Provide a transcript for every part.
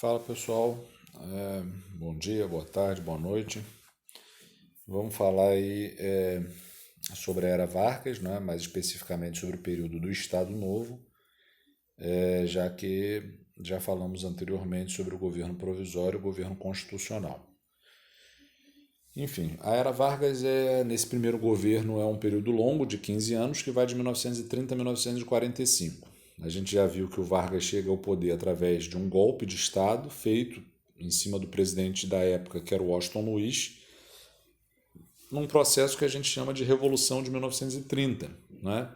Fala pessoal, bom dia, boa tarde, boa noite. Vamos falar aí sobre a Era Vargas, né? Mais especificamente sobre o período do Estado Novo, já que já falamos anteriormente sobre o governo provisório e o governo constitucional. Enfim, a Era Vargas nesse primeiro governo é um período longo de 15 anos que vai de 1930 a 1945. A gente já viu que o Vargas chega ao poder através de um golpe de Estado feito em cima do presidente da época, que era o Washington Luiz, num processo que a gente chama de Revolução de 1930. Né?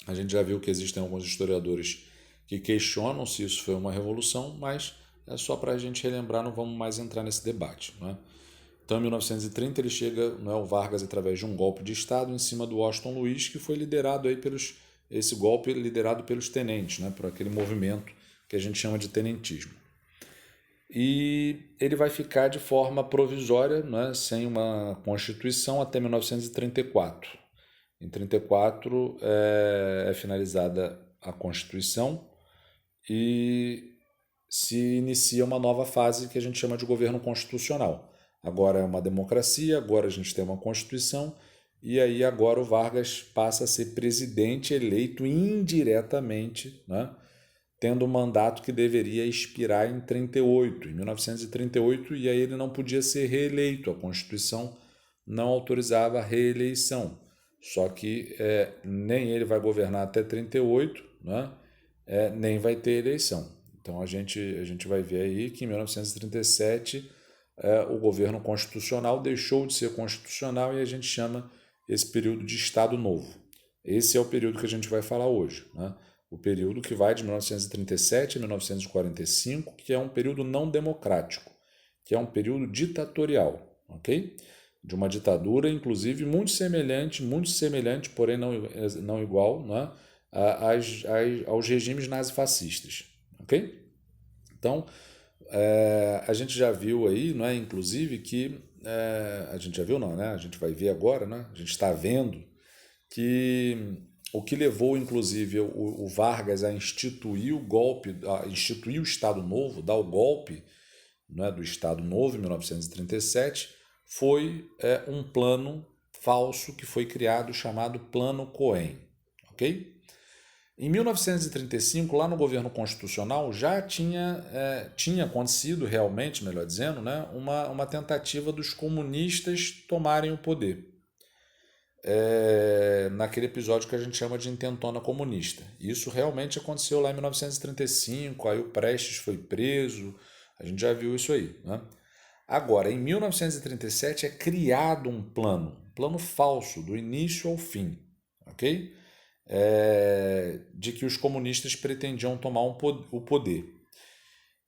A gente já viu que existem alguns historiadores que questionam se isso foi uma revolução, mas é só para a gente relembrar, não vamos mais entrar nesse debate. Né? Então, em 1930, ele chega, o Vargas, através de um golpe de Estado em cima do Washington Luiz, que foi liderado aí esse golpe liderado pelos tenentes, né, por aquele movimento que a gente chama de tenentismo. E ele vai ficar de forma provisória, né, sem uma constituição, até 1934. Em 1934 é finalizada a Constituição e se inicia uma nova fase que a gente chama de governo constitucional. Agora é uma democracia, agora a gente tem uma Constituição, e aí agora o Vargas passa a ser presidente eleito indiretamente, né? Tendo um mandato que deveria expirar em 38, em 1938, e aí ele não podia ser reeleito, a Constituição não autorizava a reeleição. Só que nem ele vai governar até 38, né? Nem vai ter eleição. Então a gente vai ver aí que em 1937 o governo constitucional deixou de ser constitucional e a gente chama esse período de Estado Novo. Esse é o período que a gente vai falar hoje. Né? O período que vai de 1937 a 1945, que é um período não democrático, que é um período ditatorial, ok? De uma ditadura, inclusive, muito semelhante, porém não igual, né? Aos regimes nazifascistas, ok? Então, a gente já viu aí, né, inclusive, que. A gente já viu, não, né? A gente vai ver agora, né? A gente está vendo que o que levou, inclusive, o Vargas a instituir o golpe, a instituir o Estado Novo, dar o golpe, né, do Estado Novo em 1937, foi um plano falso que foi criado chamado Plano Cohen, ok? Em 1935, lá no governo constitucional, já tinha acontecido realmente, melhor dizendo, né, uma tentativa dos comunistas tomarem o poder. Naquele episódio que a gente chama de intentona comunista. Isso realmente aconteceu lá em 1935, aí o Prestes foi preso, a gente já viu isso aí. Né? Agora, em 1937 é criado um plano falso, do início ao fim, ok? De que os comunistas pretendiam tomar o poder.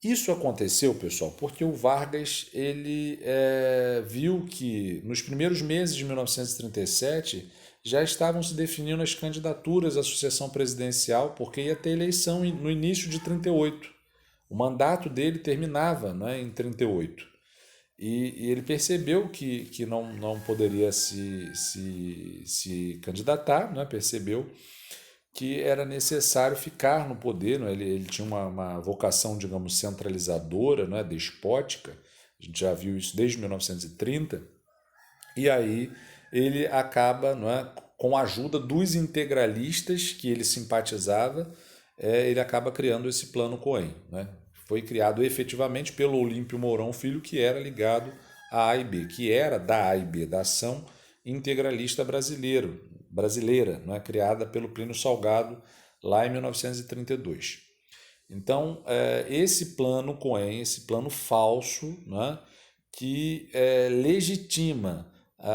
Isso aconteceu, pessoal, porque o Vargas ele viu que nos primeiros meses de 1937 já estavam se definindo as candidaturas à sucessão presidencial, porque ia ter eleição no início de 38. O mandato dele terminava, né, em 38. E ele percebeu que não poderia se candidatar, né, percebeu que era necessário ficar no poder, né? Ele tinha uma vocação, digamos, centralizadora, né? Despótica, a gente já viu isso desde 1930, e aí ele acaba, não é, com a ajuda dos integralistas que ele simpatizava, ele acaba criando esse plano Cohen. Né? Foi criado efetivamente pelo Olímpio Mourão Filho, que era ligado à AIB, que era da AIB, da Ação Integralista Brasileira, não é, criada pelo Plínio Salgado lá em 1932. Então, esse plano Cohen, esse plano falso, né, que legitima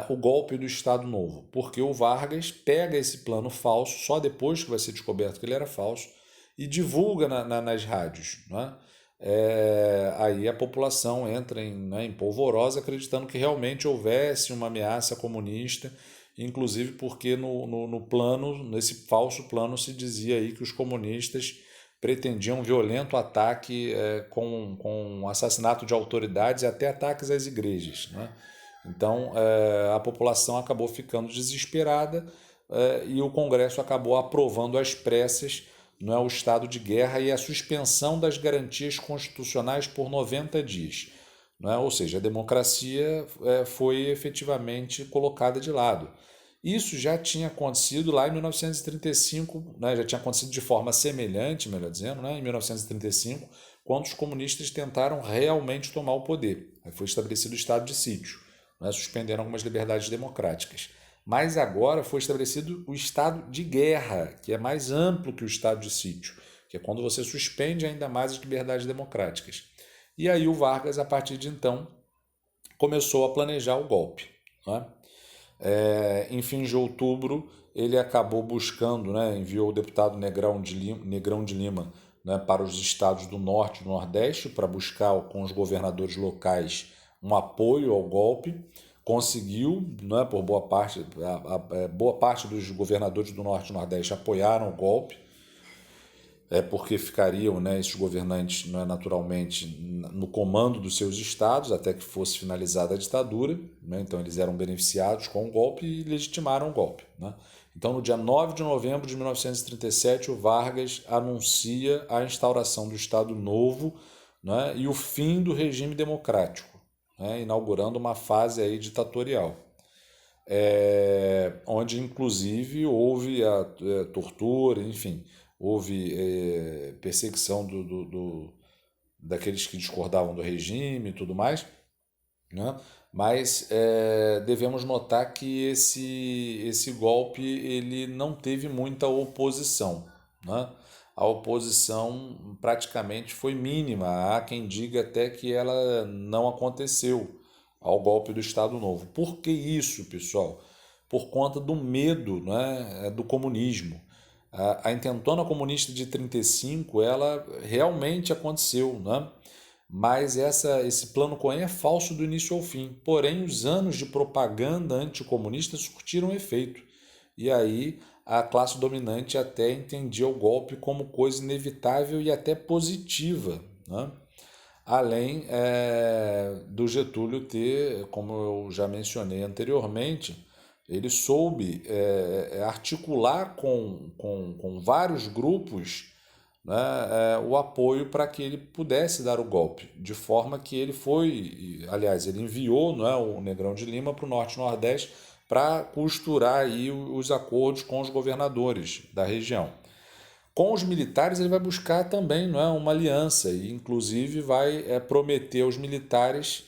o golpe do Estado Novo, porque o Vargas pega esse plano falso, só depois que vai ser descoberto que ele era falso, e divulga nas rádios. Né? Aí a população entra em polvorosa, acreditando que realmente houvesse uma ameaça comunista, inclusive porque no plano, nesse falso plano, se dizia aí que os comunistas pretendiam um violento ataque com assassinato de autoridades e até ataques às igrejas. Né? Então a população acabou ficando desesperada e o Congresso acabou aprovando às pressas não é o estado de guerra e a suspensão das garantias constitucionais por 90 dias. Não é? Ou seja, a democracia foi efetivamente colocada de lado. Isso já tinha acontecido lá em 1935, né? Já tinha acontecido de forma semelhante, melhor dizendo, né? Em 1935, quando os comunistas tentaram realmente tomar o poder. Aí foi estabelecido o estado de sítio, né? Suspenderam algumas liberdades democráticas. Mas agora foi estabelecido o estado de guerra, que é mais amplo que o estado de sítio, que é quando você suspende ainda mais as liberdades democráticas. E aí o Vargas, a partir de então, começou a planejar o golpe, né? Em fins de outubro, ele acabou buscando, né, enviou o deputado Negrão de Lima, né, para os estados do Norte e do Nordeste para buscar com os governadores locais um apoio ao golpe. Conseguiu, né, por boa parte dos governadores do Norte e do Nordeste apoiaram o golpe, porque ficariam, né, esses governantes, né, naturalmente no comando dos seus estados até que fosse finalizada a ditadura, né? Então eles eram beneficiados com o golpe e legitimaram o golpe, né? Então no dia 9 de novembro de 1937 o Vargas anuncia a instauração do Estado Novo, né, e o fim do regime democrático, né, inaugurando uma fase aí ditatorial. Onde inclusive houve a tortura, enfim, houve perseguição daqueles que discordavam do regime e tudo mais, né? Mas devemos notar que esse golpe ele não teve muita oposição, né? A oposição praticamente foi mínima, há quem diga até que ela não aconteceu ao golpe do Estado Novo. Por que isso, pessoal? Por conta do medo, né, do comunismo. A intentona comunista de 35, ela realmente aconteceu, né? Mas esse plano Cohen é falso do início ao fim. Porém, os anos de propaganda anticomunista surtiram efeito. E aí a classe dominante até entendia o golpe como coisa inevitável e até positiva, né? Além do Getúlio ter, como eu já mencionei anteriormente, ele soube articular com vários grupos, né, o apoio para que ele pudesse dar o golpe, de forma que ele aliás, ele enviou, não é, o Negrão de Lima para o Norte e Nordeste para costurar aí os acordos com os governadores da região. Com os militares ele vai buscar também, não é, uma aliança e inclusive vai prometer aos militares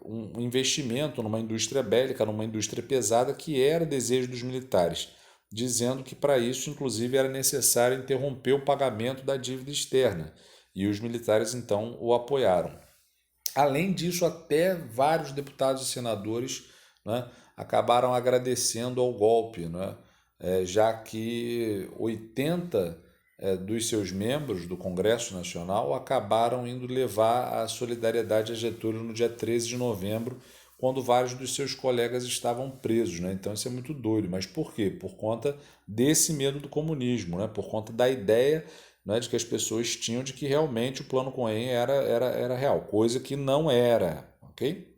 um investimento numa indústria bélica, numa indústria pesada, que era desejo dos militares, dizendo que para isso inclusive era necessário interromper o pagamento da dívida externa, e os militares então o apoiaram. Além disso, até vários deputados e senadores, né, acabaram agradecendo ao golpe, né, já que 80 dos seus membros do Congresso Nacional acabaram indo levar a solidariedade a Getúlio no dia 13 de novembro, quando vários dos seus colegas estavam presos, né? Então isso é muito doido. Mas por quê? Por conta desse medo do comunismo, né? Por conta da ideia, né, de que as pessoas tinham de que realmente o plano Cohen era real, coisa que não era, ok?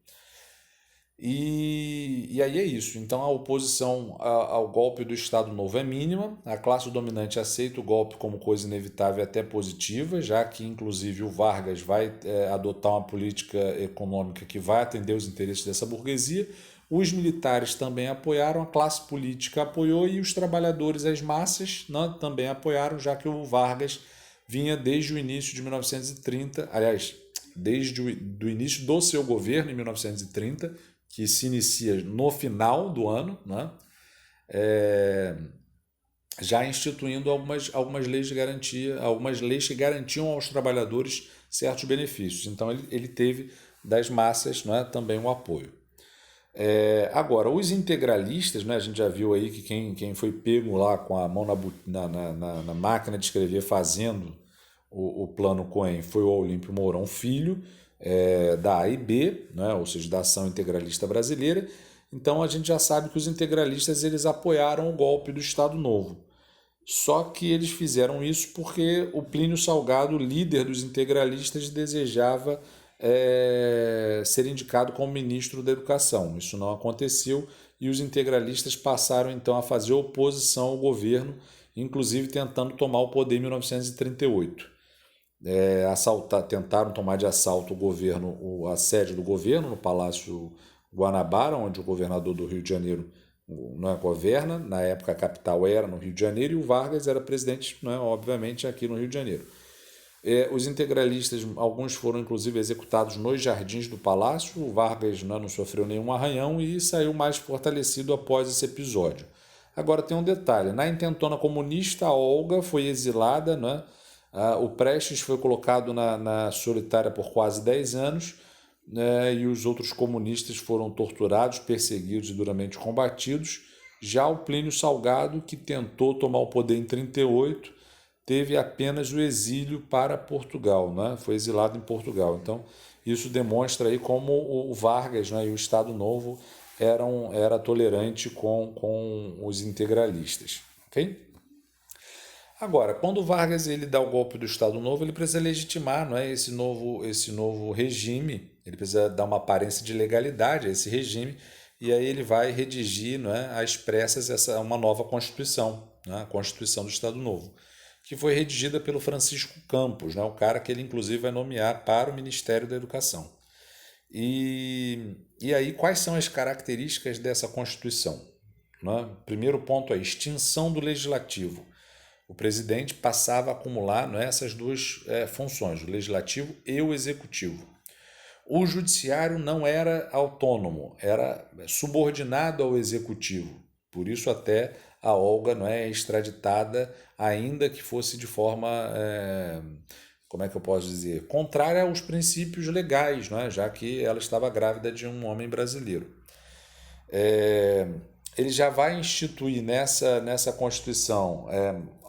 E aí é isso. Então a oposição ao golpe do Estado Novo é mínima, a classe dominante aceita o golpe como coisa inevitável e até positiva, já que inclusive o Vargas vai adotar uma política econômica que vai atender os interesses dessa burguesia. Os militares também apoiaram, a classe política apoiou e os trabalhadores, as massas, né, também apoiaram, já que o Vargas vinha desde o início de 1930, aliás, desde o início do seu governo em 1930, que se inicia no final do ano, né? Já instituindo algumas leis de garantia, algumas leis que garantiam aos trabalhadores certos benefícios. Então ele teve das massas, né, também um apoio. Agora, os integralistas, né, a gente já viu aí que quem foi pego lá com a mão na máquina de escrever fazendo o plano Cohen foi o Olímpio Mourão Filho, da AIB, né, ou seja, da Ação Integralista Brasileira. Então a gente já sabe que os integralistas eles apoiaram o golpe do Estado Novo. Só que eles fizeram isso porque o Plínio Salgado, líder dos integralistas, desejava ser indicado como ministro da Educação. Isso não aconteceu e os integralistas passaram então a fazer oposição ao governo inclusive tentando tomar o poder em 1938. Tentaram tomar de assalto o governo, a sede do governo, no Palácio Guanabara, onde o governador do Rio de Janeiro não governa. Na época a capital era no Rio de Janeiro e o Vargas era presidente, obviamente, aqui no Rio de Janeiro. Os integralistas, alguns foram inclusive executados nos jardins do palácio. O Vargas não sofreu nenhum arranhão e saiu mais fortalecido após esse episódio. Agora tem um detalhe: na intentona comunista, a Olga foi exilada, o Prestes foi colocado na solitária por quase 10 anos, e os outros comunistas foram torturados, perseguidos e duramente combatidos. Já o Plínio Salgado, que tentou tomar o poder em 1938, teve apenas o exílio para Portugal, foi exilado em Portugal. Então, isso demonstra aí como o Vargas, e o Estado Novo era tolerante com os integralistas. Okay? Agora, quando o Vargas ele dá o golpe do Estado Novo, ele precisa legitimar esse novo regime, ele precisa dar uma aparência de legalidade a esse regime, e aí ele vai redigir às pressas uma nova Constituição, a Constituição do Estado Novo, que foi redigida pelo Francisco Campos, o cara que ele inclusive vai nomear para o Ministério da Educação. E aí, quais são as características dessa Constituição? Primeiro ponto é a extinção do Legislativo. O presidente passava a acumular essas duas funções, o Legislativo e o Executivo. O Judiciário não era autônomo, era subordinado ao Executivo. Por isso até a Olga é extraditada, ainda que fosse de forma, como é que eu posso dizer, contrária aos princípios legais, já que ela estava grávida de um homem brasileiro. Ele já vai instituir nessa Constituição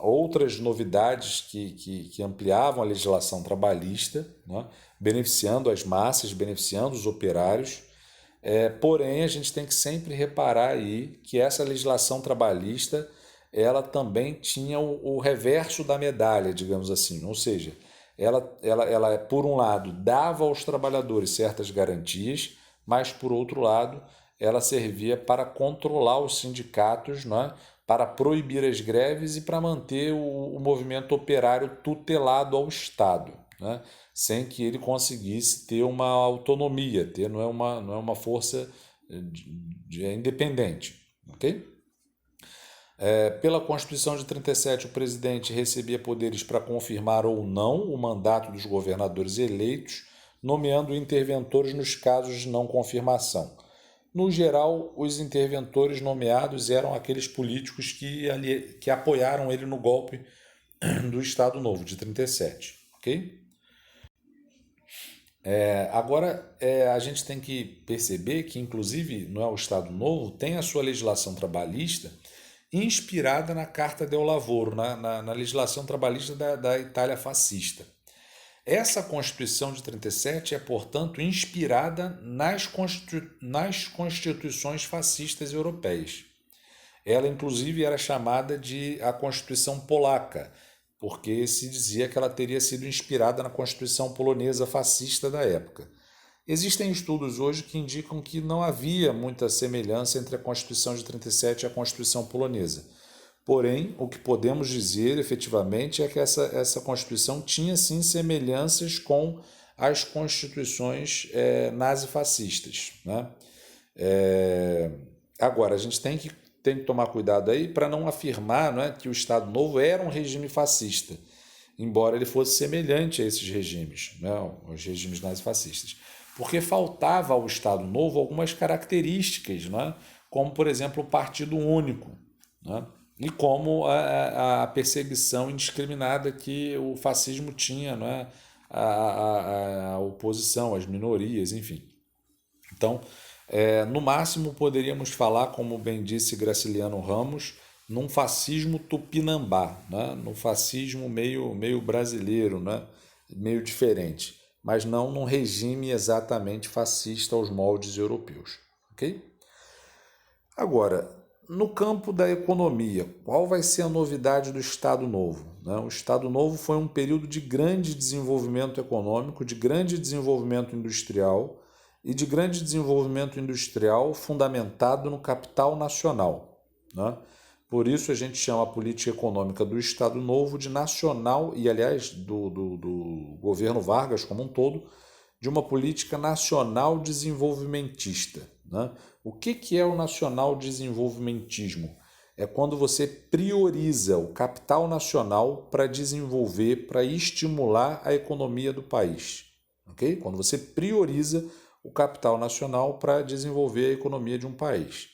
outras novidades que ampliavam a legislação trabalhista, beneficiando as massas, beneficiando os operários. Porém, a gente tem que sempre reparar aí que essa legislação trabalhista ela também tinha o reverso da medalha, digamos assim, ou seja, ela, por um lado, dava aos trabalhadores certas garantias, mas, por outro lado, ela servia para controlar os sindicatos, para proibir as greves e para manter o movimento operário tutelado ao Estado, sem que ele conseguisse ter uma autonomia, não é uma força independente. Okay? Pela Constituição de 1937, o presidente recebia poderes para confirmar ou não o mandato dos governadores eleitos, nomeando interventores nos casos de não confirmação. No geral, os interventores nomeados eram aqueles políticos que apoiaram ele no golpe do Estado Novo, de 1937. Okay? Agora, a gente tem que perceber que, inclusive, o Estado Novo tem a sua legislação trabalhista inspirada na Carta del Lavoro, na legislação trabalhista da Itália fascista. Essa Constituição de 1937 é, portanto, inspirada nas constituições fascistas europeias. Ela, inclusive, era chamada de a Constituição Polaca, porque se dizia que ela teria sido inspirada na Constituição polonesa fascista da época. Existem estudos hoje que indicam que não havia muita semelhança entre a Constituição de 1937 e a Constituição polonesa. Porém, o que podemos dizer efetivamente é que essa Constituição tinha sim semelhanças com as constituições nazifascistas. Agora, a gente tem que tomar cuidado aí para não afirmar que o Estado Novo era um regime fascista, embora ele fosse semelhante a esses regimes, os regimes nazifascistas, porque faltava ao Estado Novo algumas características, como, por exemplo, o Partido Único, e como a perseguição indiscriminada que o fascismo tinha, a oposição, as minorias, enfim. Então, no máximo, poderíamos falar, como bem disse Graciliano Ramos, num fascismo tupinambá, num fascismo meio brasileiro, meio diferente, mas não num regime exatamente fascista aos moldes europeus. Okay? Agora, no campo da economia, qual vai ser a novidade do Estado Novo? O Estado Novo foi um período de grande desenvolvimento econômico, de grande desenvolvimento industrial e de grande desenvolvimento industrial fundamentado no capital nacional. Por isso a gente chama a política econômica do Estado Novo de nacional, e aliás do governo Vargas como um todo, de uma política nacional desenvolvimentista. Né? O que é o nacional desenvolvimentismo? É quando você prioriza o capital nacional para desenvolver, para estimular a economia do país. Okay? Quando você prioriza o capital nacional para desenvolver a economia de um país.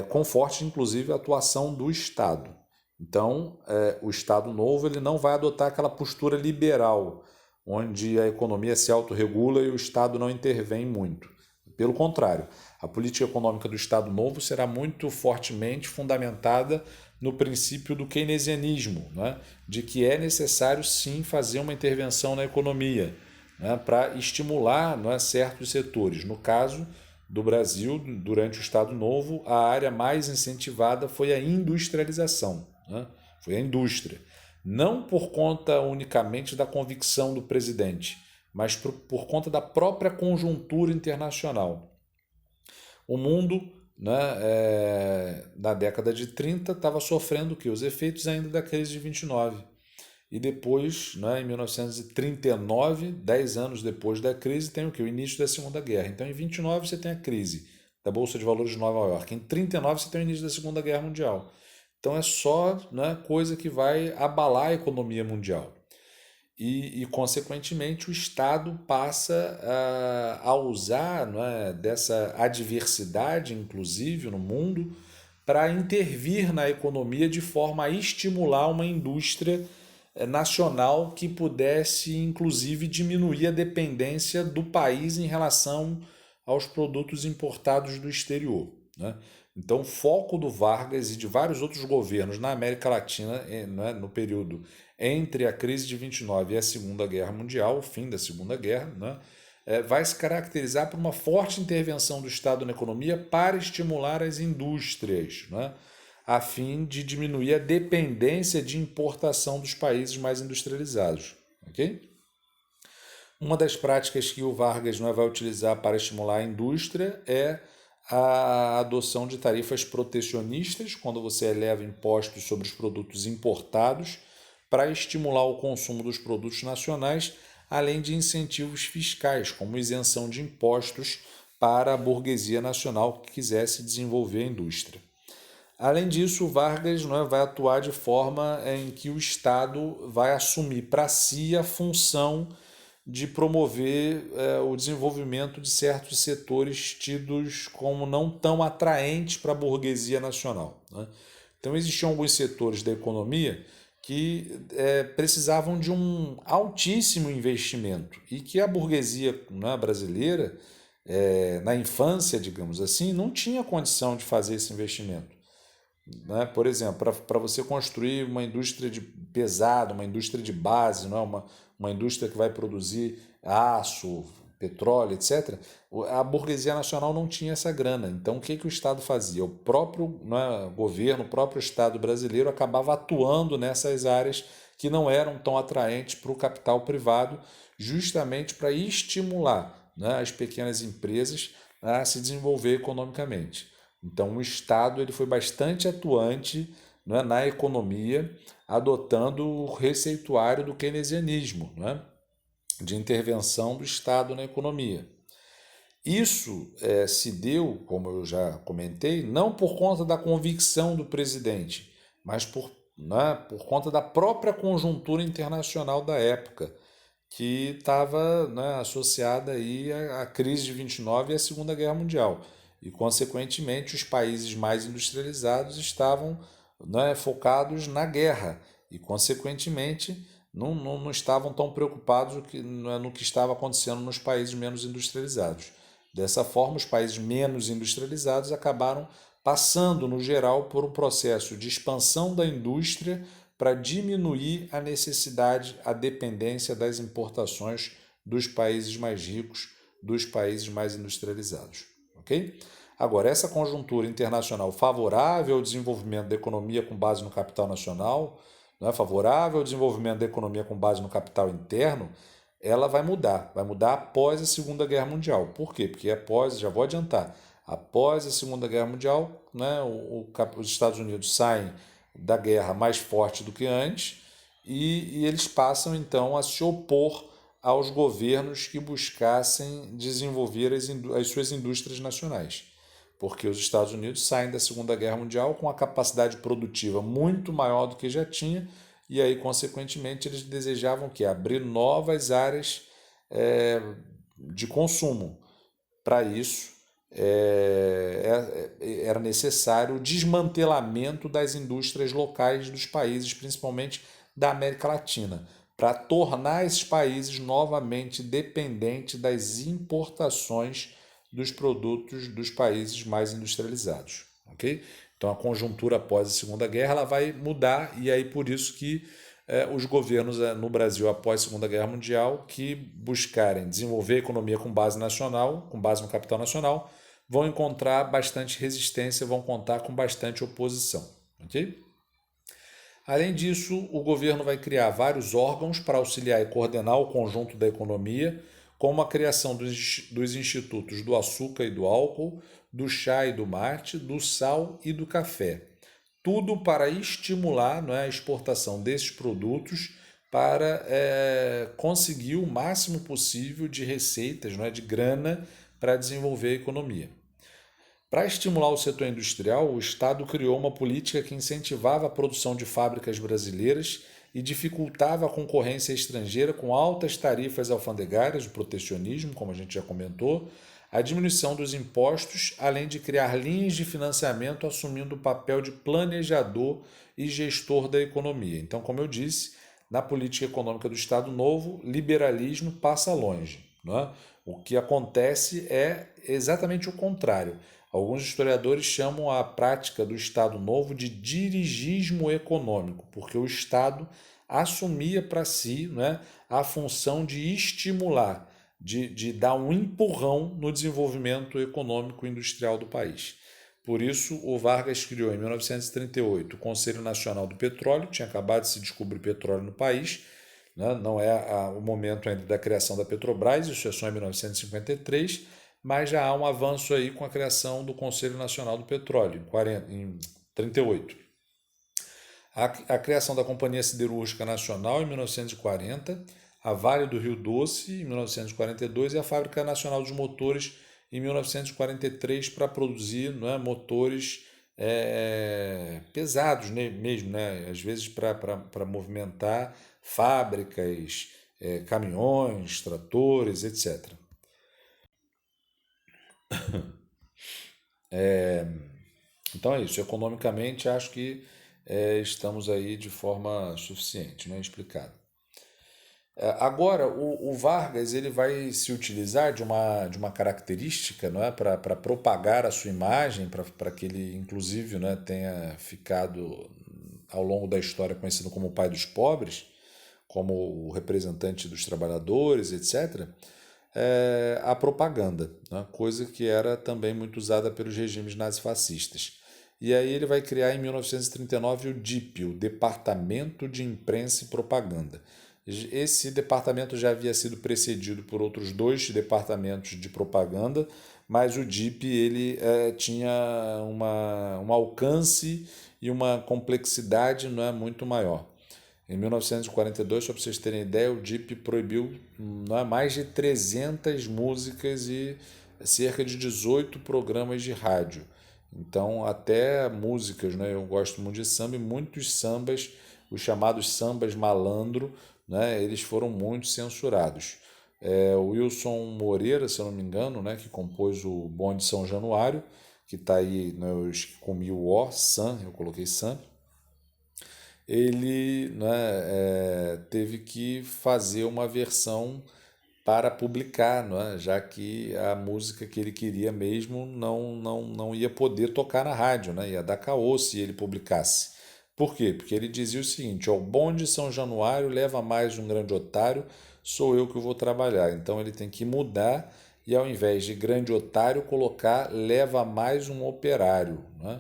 Com forte, inclusive, atuação do Estado. Então, o Estado Novo ele não vai adotar aquela postura liberal, onde a economia se autorregula e o Estado não intervém muito. Pelo contrário, a política econômica do Estado Novo será muito fortemente fundamentada no princípio do keynesianismo, né? De que é necessário sim fazer uma intervenção na economia, né? Para estimular, né, certos setores. No caso do Brasil, durante o Estado Novo, a área mais incentivada foi a industrialização, né? Foi a indústria. Não por conta unicamente da convicção do presidente, mas por conta da própria conjuntura internacional. O mundo, né, na década de 30 estava sofrendo o quê? Os efeitos ainda da crise de 29. E depois, né, em 1939, 10 anos depois da crise, tem o quê? O início da Segunda Guerra. Então, em 29 você tem a crise da Bolsa de Valores de Nova York. Em 39 você tem o início da Segunda Guerra Mundial. Então, é só, né, coisa que vai abalar a economia mundial. Consequentemente, o Estado passa a usar, né, dessa adversidade, inclusive, no mundo, para intervir na economia de forma a estimular uma indústria nacional que pudesse, inclusive, diminuir a dependência do país em relação aos produtos importados do exterior. Né? Então, o foco do Vargas e de vários outros governos na América Latina, né, no período entre a crise de 29 e a Segunda Guerra Mundial, o fim da Segunda Guerra, né, vai se caracterizar por uma forte intervenção do Estado na economia para estimular as indústrias, né, a fim de diminuir a dependência de importação dos países mais industrializados. Okay? Uma das práticas que o Vargas, né, vai utilizar para estimular a indústria é a adoção de tarifas protecionistas, quando você eleva impostos sobre os produtos importados para estimular o consumo dos produtos nacionais, além de incentivos fiscais, como isenção de impostos para a burguesia nacional que quisesse desenvolver a indústria. Além disso, o Vargas, não é, vai atuar de forma em que o Estado vai assumir para si a função de promover o desenvolvimento de certos setores tidos como não tão atraentes para a burguesia nacional. Né? Então, existiam alguns setores da economia que precisavam de um altíssimo investimento e que a burguesia, né, brasileira, na infância, digamos assim, não tinha condição de fazer esse investimento. Né? Por exemplo, para você construir uma indústria de pesada, uma indústria de base, não é? Uma indústria que vai produzir aço, petróleo, etc., a burguesia nacional não tinha essa grana. Então, o que o Estado fazia? O próprio, né, governo, o próprio Estado brasileiro acabava atuando nessas áreas que não eram tão atraentes para o capital privado, justamente para estimular, né, as pequenas empresas a se desenvolver economicamente. Então, o Estado ele foi bastante atuante, né, na economia, adotando o receituário do keynesianismo, né, de intervenção do Estado na economia. Isso se deu, como eu já comentei, não por conta da convicção do presidente, mas por conta da própria conjuntura internacional da época, que estava, né, associada aí à crise de 29 e à Segunda Guerra Mundial. E, consequentemente, os países mais industrializados estavam, né, focados na guerra e, consequentemente, não estavam tão preocupados no que estava acontecendo nos países menos industrializados. Dessa forma, os países menos industrializados acabaram passando, no geral, por um processo de expansão da indústria para diminuir a necessidade, a dependência das importações dos países mais ricos, dos países mais industrializados. Okay? Agora, essa conjuntura internacional favorável ao desenvolvimento da economia com base no capital nacional, não é favorável ao desenvolvimento da economia com base no capital interno, ela vai mudar após a Segunda Guerra Mundial. Por quê? Porque já vou adiantar, Após a Segunda Guerra Mundial, né, os Estados Unidos saem da guerra mais forte do que antes e eles passam então a se opor aos governos que buscassem desenvolver as suas indústrias nacionais. Porque os Estados Unidos saem da Segunda Guerra Mundial com a capacidade produtiva muito maior do que já tinha, e aí, consequentemente, eles desejavam que abrir novas áreas de consumo. Para isso, era necessário o desmantelamento das indústrias locais dos países, principalmente da América Latina, para tornar esses países novamente dependentes das importações dos produtos dos países mais industrializados, ok? Então a conjuntura após a Segunda Guerra ela vai mudar e aí por isso que os governos no Brasil após a Segunda Guerra Mundial que buscarem desenvolver a economia com base nacional, com base no capital nacional, vão encontrar bastante resistência, vão contar com bastante oposição, ok? Além disso, o governo vai criar vários órgãos para auxiliar e coordenar o conjunto da economia, como a criação dos institutos do açúcar e do álcool, do chá e do mate, do sal e do café. Tudo para estimular, não é, a exportação desses produtos para conseguir o máximo possível de receitas, não é, de grana para desenvolver a economia. Para estimular o setor industrial, o Estado criou uma política que incentivava a produção de fábricas brasileiras e dificultava a concorrência estrangeira com altas tarifas alfandegárias, o protecionismo, como a gente já comentou, a diminuição dos impostos, além de criar linhas de financiamento assumindo o papel de planejador e gestor da economia. Então, como eu disse, na política econômica do Estado Novo, liberalismo passa longe. Não é? O que acontece é exatamente o contrário. Alguns historiadores chamam a prática do Estado Novo de dirigismo econômico, porque o Estado assumia para si, né, a função de estimular, de dar um empurrão no desenvolvimento econômico e industrial do país. Por isso, o Vargas criou em 1938 o Conselho Nacional do Petróleo, tinha acabado de se descobrir petróleo no país, né? Não é o momento ainda da criação da Petrobras, isso é só em 1953, mas já há um avanço aí com a criação do Conselho Nacional do Petróleo, em 38. A criação da Companhia Siderúrgica Nacional em 1940, a Vale do Rio Doce em 1942 e a Fábrica Nacional dos Motores em 1943 para produzir, não é, motores pesados, né, mesmo, né, às vezes para movimentar fábricas, caminhões, tratores, etc. Então é isso. Economicamente, acho que estamos aí de forma suficiente, né? Explicado. Agora, o Vargas ele vai se utilizar de uma característica, não é? Para propagar a sua imagem, para que ele, inclusive, né, tenha ficado ao longo da história conhecido como o pai dos pobres, como o representante dos trabalhadores, etc., a propaganda, né? Coisa que era também muito usada pelos regimes nazifascistas. E aí ele vai criar em 1939 o DIP, o Departamento de Imprensa e Propaganda. Esse departamento já havia sido precedido por outros dois departamentos de propaganda, mas o DIP ele tinha um alcance e uma complexidade, não é, muito maior. Em 1942, só para vocês terem ideia, o DIP proibiu não é, mais de 300 músicas e cerca de 18 programas de rádio. Então, até músicas, né? Eu gosto muito de samba e muitos sambas, os chamados sambas malandro, né? Eles foram muito censurados. O Wilson Moreira, se eu não me engano, né? Que compôs o Bonde São Januário, que está aí, né? Eu comi o O, Sam, eu coloquei Sam. Ele, né, teve que fazer uma versão para publicar, não é? Já que a música que ele queria mesmo não ia poder tocar na rádio, né? Ia dar caô se ele publicasse. Por quê? Porque ele dizia o seguinte: ó, o bonde São Januário leva mais um grande otário, sou eu que vou trabalhar. Então ele tem que mudar e ao invés de grande otário colocar leva mais um operário, né?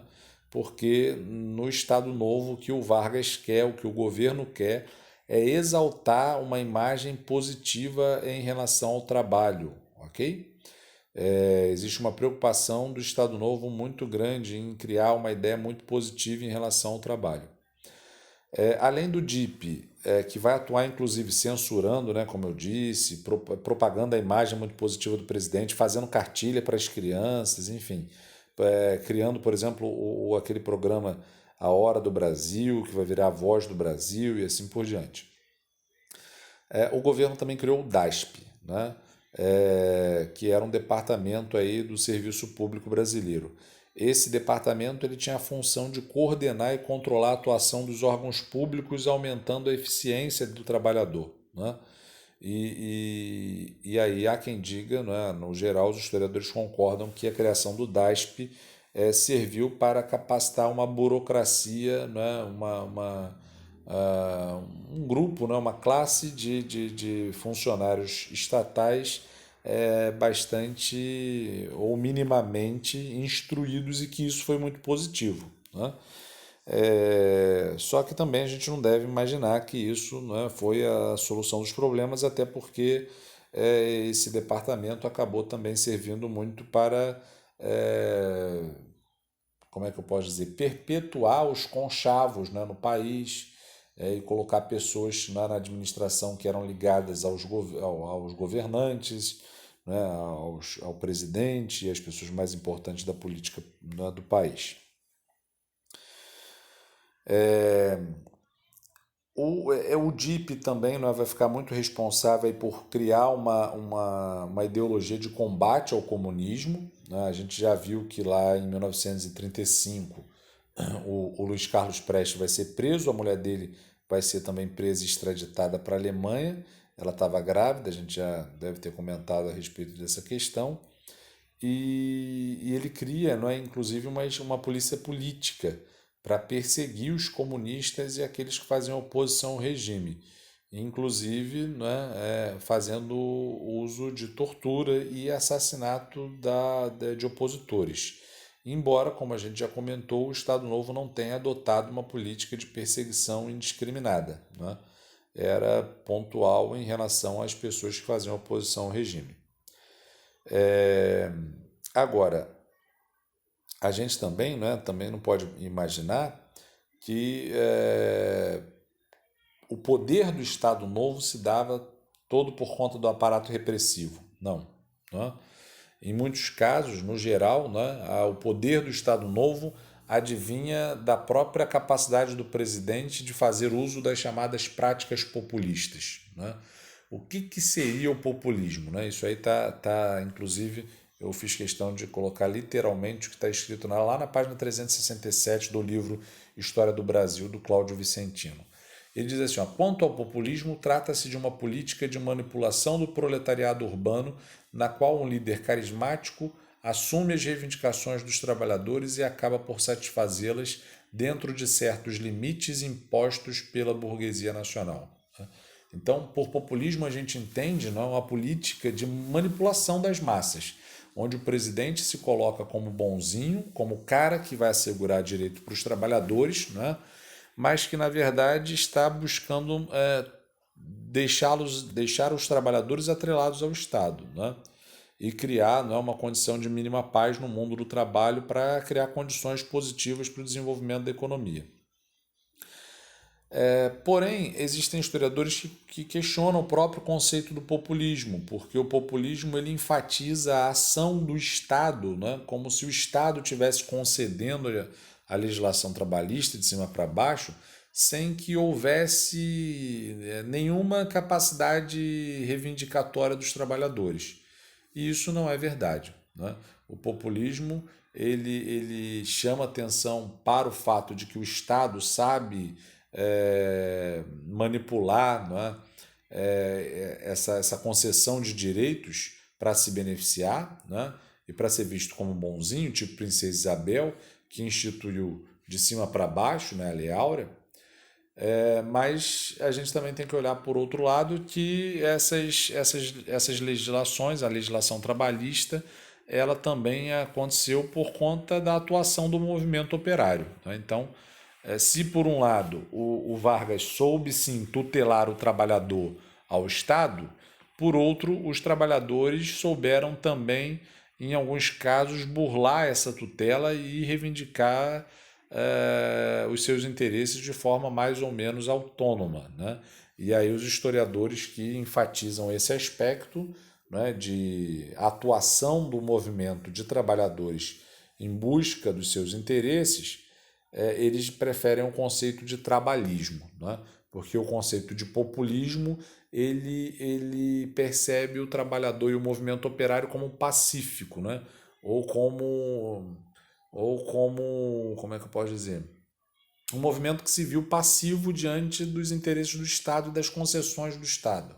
Porque no Estado Novo o que o Vargas quer, o que o governo quer, é exaltar uma imagem positiva em relação ao trabalho, ok? Existe uma preocupação do Estado Novo muito grande em criar uma ideia muito positiva em relação ao trabalho. Além do DIP, que vai atuar inclusive censurando, né, como eu disse, propagando a imagem muito positiva do presidente, fazendo cartilha para as crianças, enfim, criando, por exemplo, aquele programa A Hora do Brasil, que vai virar a Voz do Brasil e assim por diante. O governo também criou o DASP, né, que era um departamento aí do Serviço Público Brasileiro. Esse departamento ele tinha a função de coordenar e controlar a atuação dos órgãos públicos, aumentando a eficiência do trabalhador, né? E aí há quem diga, né, no geral, os historiadores concordam que a criação do DASP serviu para capacitar uma burocracia, né, um grupo, né, uma classe de funcionários estatais bastante ou minimamente instruídos e que isso foi muito positivo, né? Só que também a gente não deve imaginar que isso, né, foi a solução dos problemas, até porque esse departamento acabou também servindo muito para, como é que eu posso dizer, perpetuar os conchavos, né, no país, e colocar pessoas na administração que eram ligadas aos governantes, né, ao presidente e às pessoas mais importantes da política, né, do país. O DIP também, né, vai ficar muito responsável por criar uma ideologia de combate ao comunismo, né? A gente já viu que lá em 1935 o Luiz Carlos Prestes vai ser preso, a mulher dele vai ser também presa e extraditada para a Alemanha. Ela estava grávida, a gente já deve ter comentado a respeito dessa questão. E ele cria, não é, inclusive uma polícia política para perseguir os comunistas e aqueles que faziam oposição ao regime, inclusive, né, fazendo uso de tortura e assassinato de opositores. Embora, como a gente já comentou, o Estado Novo não tenha adotado uma política de perseguição indiscriminada, né? Era pontual em relação às pessoas que faziam oposição ao regime. Agora, a gente também, né, também não pode imaginar que o poder do Estado Novo se dava todo por conta do aparato repressivo. Não. Né? Em muitos casos, no geral, né, o poder do Estado Novo advinha da própria capacidade do presidente de fazer uso das chamadas práticas populistas. Né? O que seria o populismo? Né? Isso aí tá, inclusive, eu fiz questão de colocar literalmente o que está escrito lá na página 367 do livro História do Brasil, do Cláudio Vicentino. Ele diz assim, quanto ao populismo, trata-se de uma política de manipulação do proletariado urbano, na qual um líder carismático assume as reivindicações dos trabalhadores e acaba por satisfazê-las dentro de certos limites impostos pela burguesia nacional. Então, por populismo, a gente entende uma política de manipulação das massas, onde o presidente se coloca como bonzinho, como o cara que vai assegurar direito para os trabalhadores, né? Mas que, na verdade, está buscando deixar os trabalhadores atrelados ao Estado, né? E criar, uma condição de mínima paz no mundo do trabalho para criar condições positivas para o desenvolvimento da economia. Porém, existem historiadores que questionam o próprio conceito do populismo, porque o populismo ele enfatiza a ação do Estado, né? Como se o Estado estivesse concedendo a legislação trabalhista de cima para baixo, sem que houvesse nenhuma capacidade reivindicatória dos trabalhadores. E isso não é verdade, né? O populismo ele chama atenção para o fato de que o Estado sabe manipular, né, essa concessão de direitos para se beneficiar, né, e para ser visto como bonzinho, tipo Princesa Isabel, que instituiu de cima para baixo, né, a Lei Áurea. Mas a gente também tem que olhar por outro lado que essas legislações, a legislação trabalhista, ela também aconteceu por conta da atuação do movimento operário, né? Então, se por um lado o Vargas soube sim tutelar o trabalhador ao Estado, por outro, os trabalhadores souberam também em alguns casos, burlar essa tutela e reivindicar os seus interesses de forma mais ou menos autônoma, né? E aí os historiadores que enfatizam esse aspecto, né, de atuação do movimento de trabalhadores em busca dos seus interesses, eles preferem o conceito de trabalhismo, né? Porque o conceito de populismo ele percebe o trabalhador e o movimento operário como pacífico, né? Ou como é que eu posso dizer? Um movimento que se viu passivo diante dos interesses do Estado e das concessões do Estado.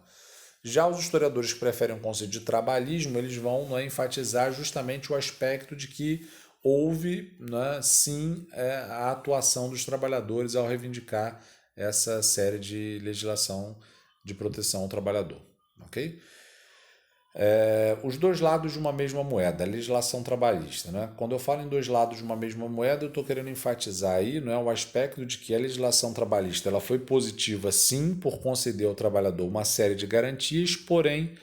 Já os historiadores que preferem o conceito de trabalhismo, eles vão, né, enfatizar justamente o aspecto de que houve, né, sim, a atuação dos trabalhadores ao reivindicar essa série de legislação de proteção ao trabalhador. Ok? Os dois lados de uma mesma moeda, a legislação trabalhista. Né? Quando eu falo em dois lados de uma mesma moeda, eu estou querendo enfatizar aí, né, o aspecto de que a legislação trabalhista ela foi positiva, sim, por conceder ao trabalhador uma série de garantias, porém,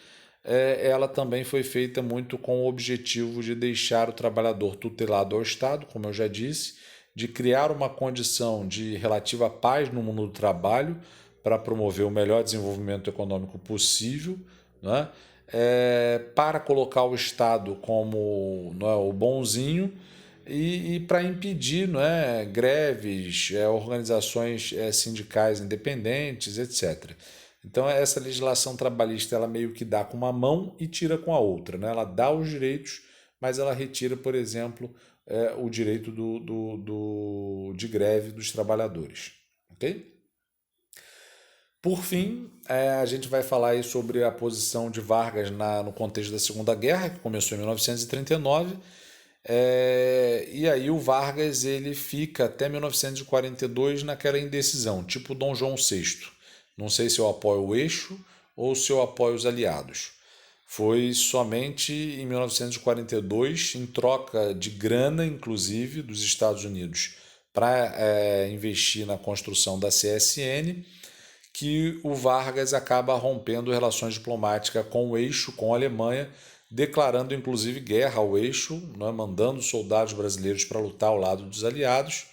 ela também foi feita muito com o objetivo de deixar o trabalhador tutelado ao Estado, como eu já disse, de criar uma condição de relativa paz no mundo do trabalho para promover o melhor desenvolvimento econômico possível, né? Para colocar o Estado como, não é, o bonzinho e para impedir, não é, greves, organizações sindicais independentes, etc. Então essa legislação trabalhista ela meio que dá com uma mão e tira com a outra, né? Ela dá os direitos, mas ela retira, por exemplo, o direito de greve dos trabalhadores. Ok? Por fim, a gente vai falar aí sobre a posição de Vargas no contexto da Segunda Guerra, que começou em 1939. E aí o Vargas ele fica até 1942 naquela indecisão, tipo Dom João VI. Não sei se eu apoio o eixo ou se eu apoio os aliados. Foi somente em 1942, em troca de grana, inclusive, dos Estados Unidos para investir na construção da CSN, que o Vargas acaba rompendo relações diplomáticas com o eixo, com a Alemanha, declarando inclusive guerra ao eixo, né, mandando soldados brasileiros para lutar ao lado dos aliados.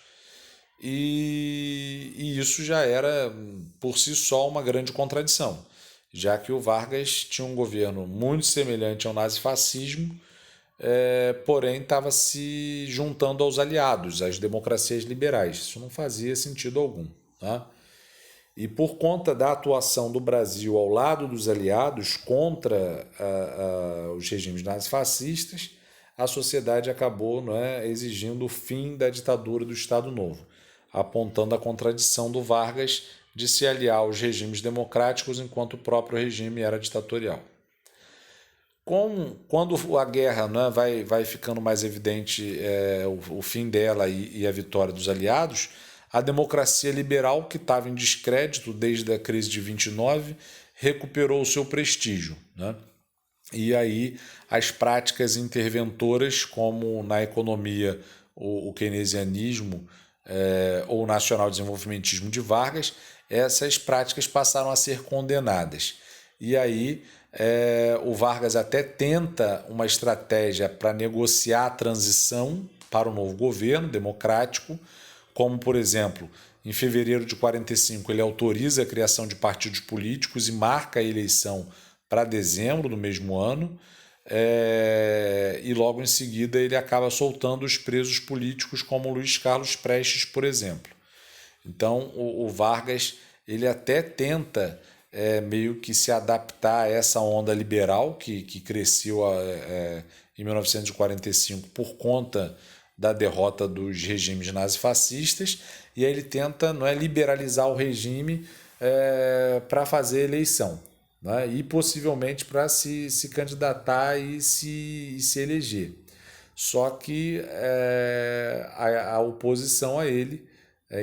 E isso já era por si só uma grande contradição, já que o Vargas tinha um governo muito semelhante ao nazifascismo, porém estava se juntando aos aliados, às democracias liberais. Isso não fazia sentido algum. Tá? E por conta da atuação do Brasil ao lado dos aliados contra os regimes nazifascistas, a sociedade acabou, não é, exigindo o fim da ditadura do Estado Novo, apontando a contradição do Vargas de se aliar aos regimes democráticos enquanto o próprio regime era ditatorial. Quando a guerra, né, vai ficando mais evidente o fim dela e a vitória dos aliados, a democracia liberal, que estava em descrédito desde a crise de 29, recuperou o seu prestígio. Né? E aí as práticas interventoras, como na economia o keynesianismo ou o nacional-desenvolvimentismo de Vargas, essas práticas passaram a ser condenadas. E aí o Vargas até tenta uma estratégia para negociar a transição para o novo governo democrático, como, por exemplo, em fevereiro de 45 ele autoriza a criação de partidos políticos e marca a eleição para dezembro do mesmo ano, e logo em seguida ele acaba soltando os presos políticos como Luiz Carlos Prestes, por exemplo. Então o Vargas ele até tenta meio que se adaptar a essa onda liberal que cresceu em 1945 por conta da derrota dos regimes nazifascistas, e aí ele tenta, não é, liberalizar o regime para fazer eleição, né, e possivelmente para se candidatar e se eleger. Só que a oposição a ele,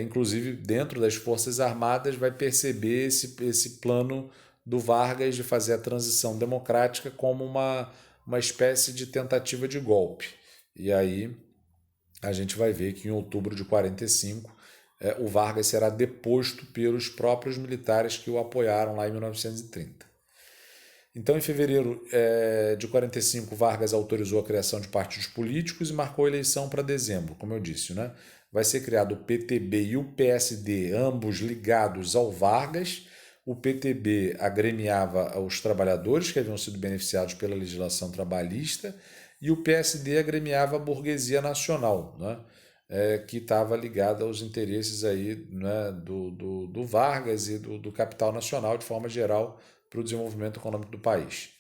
inclusive dentro das Forças Armadas, vai perceber esse plano do Vargas de fazer a transição democrática como uma espécie de tentativa de golpe. E aí a gente vai ver que em outubro de 45 o Vargas será deposto pelos próprios militares que o apoiaram lá em 1930. Então, em fevereiro de 45, Vargas autorizou a criação de partidos políticos e marcou a eleição para dezembro, como eu disse, né? Vai ser criado o PTB e o PSD, ambos ligados ao Vargas. O PTB agremiava os trabalhadores que haviam sido beneficiados pela legislação trabalhista e o PSD agremiava a burguesia nacional, né? Que estava ligada aos interesses aí, né, do Vargas e do capital nacional de forma geral para o desenvolvimento econômico do país.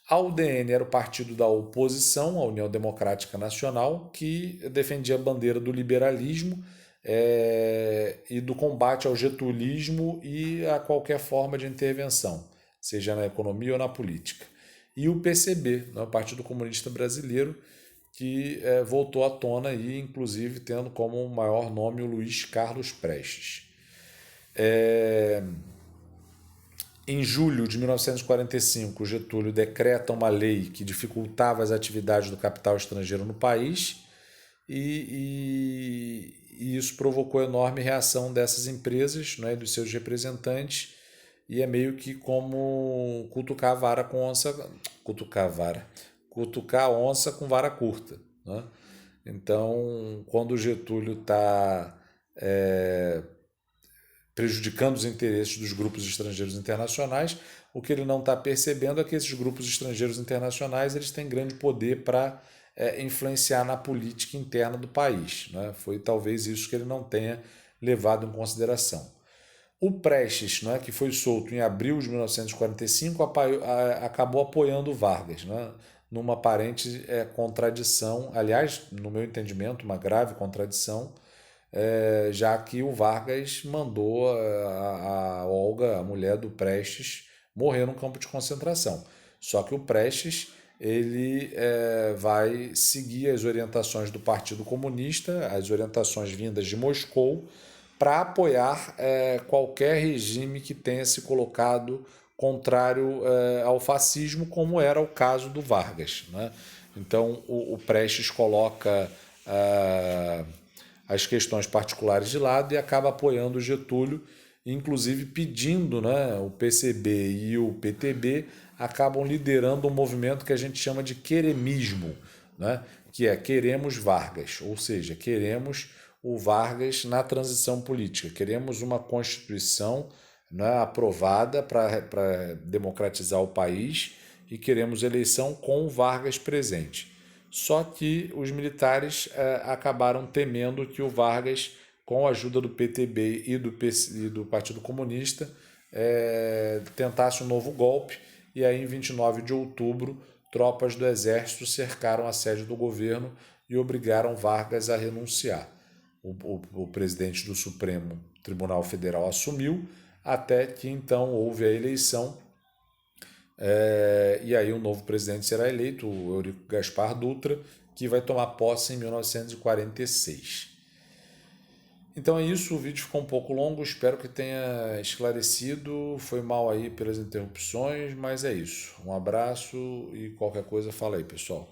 A UDN era o partido da oposição, a União Democrática Nacional, que defendia a bandeira do liberalismo e do combate ao getulismo e a qualquer forma de intervenção, seja na economia ou na política. E o PCB, né, o Partido Comunista Brasileiro, que voltou à tona aí, inclusive tendo como maior nome o Luiz Carlos Prestes. Em julho de 1945, Getúlio decreta uma lei que dificultava as atividades do capital estrangeiro no país e isso provocou enorme reação dessas empresas, né, dos seus representantes, e é meio que como cutucar a vara com onça, cutucar a onça com vara curta, né? Então, quando o Getúlio está prejudicando os interesses dos grupos estrangeiros internacionais, o que ele não está percebendo é que esses grupos estrangeiros internacionais eles têm grande poder para influenciar na política interna do país, né? Foi talvez isso que ele não tenha levado em consideração. O Prestes, né, que foi solto em abril de 1945, acabou apoiando Vargas, né, numa aparente contradição, aliás, no meu entendimento, uma grave contradição, já que o Vargas mandou a Olga, a mulher do Prestes, morrer num campo de concentração. Só que o Prestes ele vai seguir as orientações do Partido Comunista, as orientações vindas de Moscou, para apoiar qualquer regime que tenha se colocado contrário ao fascismo, como era o caso do Vargas, né? Então o Prestes coloca as questões particulares de lado e acaba apoiando o Getúlio, inclusive pedindo, né, o PCB e o PTB acabam liderando um movimento que a gente chama de queremismo, né, que é queremos Vargas, ou seja, queremos o Vargas na transição política, queremos uma Constituição, né, aprovada para democratizar o país e queremos eleição com o Vargas presente. Só que os militares acabaram temendo que o Vargas, com a ajuda do PTB e do Partido Comunista, tentasse um novo golpe, e aí em 29 de outubro, tropas do exército cercaram a sede do governo e obrigaram Vargas a renunciar. O presidente do Supremo Tribunal Federal assumiu, até que então houve a eleição, e aí um novo presidente será eleito, o Eurico Gaspar Dutra, que vai tomar posse em 1946. Então é isso, o vídeo ficou um pouco longo, espero que tenha esclarecido, foi mal aí pelas interrupções, mas é isso. Um abraço e qualquer coisa fala aí, pessoal.